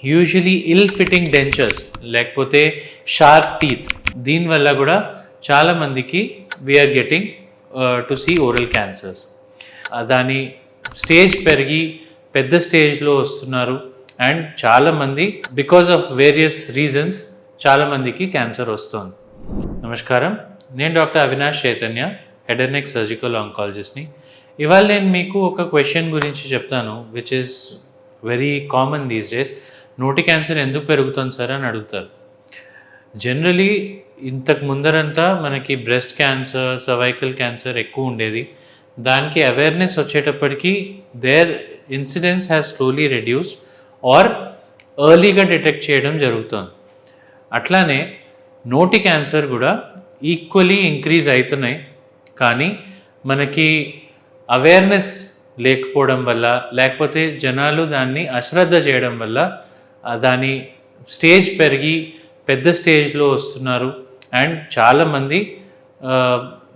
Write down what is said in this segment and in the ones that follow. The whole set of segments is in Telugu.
యూజువలీ ఇల్ ఫిట్టింగ్ డెంచర్స్ లేకపోతే షార్ప్ టీత్, దీనివల్ల కూడా చాలామందికి we are getting to see oral cancers. దాని స్టేజ్ పెరిగి పెద్ద స్టేజ్లో వస్తున్నారు. అండ్ చాలామంది బికాజ్ ఆఫ్ వేరియస్ రీజన్స్ చాలామందికి క్యాన్సర్ వస్తుంది. నమస్కారం, నేను doctor Avinash Chaitanya, head and neck surgical ఆంకాలజిస్ట్ని. ఇవాళ నేను మీకు ఒక క్వశ్చన్ గురించి చెప్తాను, which is very common these days. నోటి క్యాన్సర్ ఎందుకు పెరుగుతుంది సార్ అని అడుగుతారు. జనరలీ ఇంతకు ముందరంతా మనకి బ్రెస్ట్ క్యాన్సర్, సర్వైకల్ క్యాన్సర్ ఎక్కువ ఉండేది. దానికి అవేర్నెస్ వచ్చేటప్పటికి there incidence has slowly reduced or ఎర్లీగా డిటెక్ట్ చేయడం జరుగుతుంది. అట్లానే నోటి క్యాన్సర్ కూడా ఈక్వలీ ఇంక్రీజ్ అవుతున్నాయి. కానీ మనకి అవేర్నెస్ లేకపోవడం వల్ల, లేకపోతే జనాలు దాన్ని అశ్రద్ధ చేయడం వల్ల దాని స్టేజ్ పెరిగి పెద్ద స్టేజ్లో వస్తున్నారు. అండ్ చాలామంది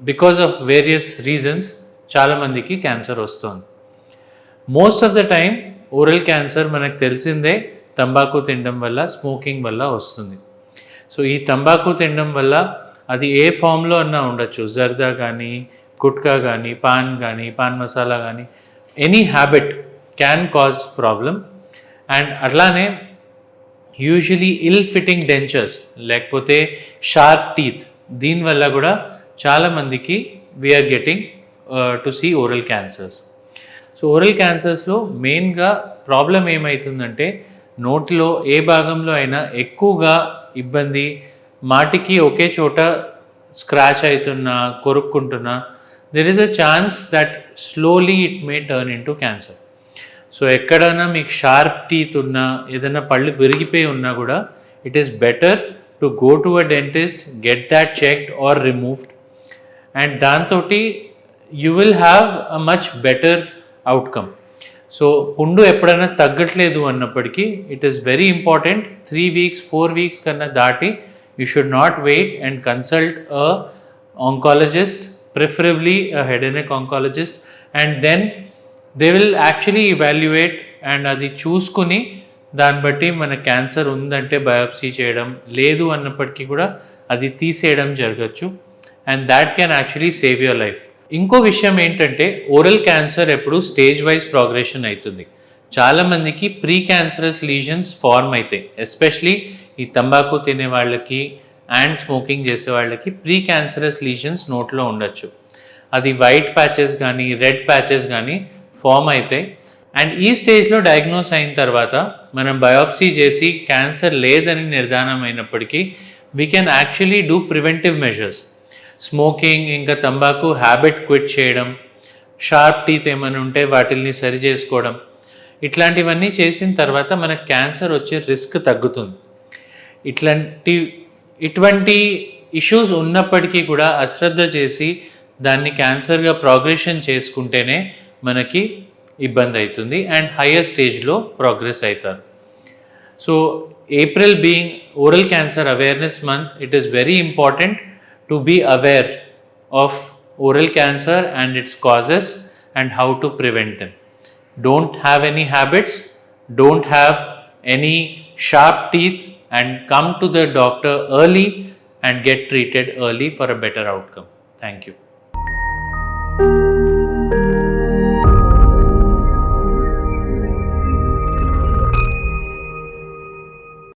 బికాజ్ ఆఫ్ వేరియస్ రీజన్స్ చాలామందికి క్యాన్సర్ వస్తుంది. Most of the time oral cancer మనకు తెలిసిందే తంబాకు తినడం వల్ల, స్మోకింగ్ వల్ల వస్తుంది. సో ఈ తంబాకు తినడం వల్ల అది ఏ ఫామ్లో అన్నా ఉండొచ్చు, జర్దా కానీ, గుట్కా కానీ, పాన్ మసాలా కానీ, any habit can cause problem. And అట్లానే యూజువలీ ఇల్ ఫిట్టింగ్ డెంచర్స్ లేకపోతే షార్ప్ టీత్, దీనివల్ల కూడా చాలామందికి we are getting to see oral cancers. So oral క్యాన్సర్స్లో మెయిన్గా ప్రాబ్లం ఏమవుతుందంటే, నోటిలో ఏ భాగంలో అయినా ఎక్కువగా ఇబ్బంది, మాటికి ఒకే చోట స్క్రాచ్ అవుతున్నా, కొరుక్కుంటున్నా, there is a chance that slowly it may turn into cancer. So ఎక్కడైనా మీకు షార్ప్ టీత్ ఉన్నా, ఏదైనా పళ్ళు విరిగిపోయి ఉన్నా కూడా it is better to go to a dentist, get that checked or removed. And దాంతో you will have a much better outcome. So పుండు ఎప్పుడైనా తగ్గట్లేదు అన్నప్పటికీ it is very important. 3 weeks 4 weeks కన్నా దాటి you should not wait and consult a oncologist, preferably a head and neck oncologist. And then they will actually evaluate and అది చూసుకుని దాన్ని బట్టి మన క్యాన్సర్ ఉందంటే బయాప్సీ చేయడం, లేదు అన్నప్పటికీ కూడా అది తీసేయడం జరగచ్చు. And that can actually save your life. ఇంకో విషయం ఏంటంటే, ఓరల్ క్యాన్సర్ ఎప్పుడు స్టేజ్ వైజ్ ప్రోగ్రెషన్ అవుతుంది. చాలామందికి ప్రీ క్యాన్సరస్ లీజన్స్ ఫార్మ్ అవుతాయి. ఎస్పెషలీ ఈ తంబాకు తినే వాళ్ళకి అండ్ స్మోకింగ్ చేసే వాళ్ళకి ప్రీ క్యాన్సరస్ లీజన్స్ నోట్లో ఉండొచ్చు. అది వైట్ ప్యాచెస్ కానీ, రెడ్ ప్యాచెస్ కానీ ఫామ్ అవుతాయి. అండ్ ఈ స్టేజ్లో డయాగ్నోస్ అయిన తర్వాత మనం బయాప్సీ చేసి క్యాన్సర్ లేదని నిర్ధారణ అయినప్పటికీ we can actually do preventive measures. Smoking ఇంకా తంబాకు హ్యాబిట్ క్విట్ చేయడం, షార్ప్ టీత్ ఏమైనా ఉంటే వాటిల్ని సరి చేసుకోవడం, ఇట్లాంటివన్నీ చేసిన తర్వాత మనకు క్యాన్సర్ వచ్చే రిస్క్ తగ్గుతుంది. ఇటువంటి ఇష్యూస్ ఉన్నప్పటికీ కూడా అశ్రద్ధ చేసి దాన్ని క్యాన్సర్గా ప్రోగ్రెషన్ చేసుకుంటేనే మనకి ఇబ్బంది అవుతుంది అండ్ హయ్యర్ స్టేజ్లో ప్రోగ్రెస్ అవుతారు. So April being oral cancer awareness month, it is very important to be aware of oral cancer and its causes and how to prevent them. Don't have any habits, don't have any sharp teeth, and come to the doctor early and get treated early for a better outcome. Thank you.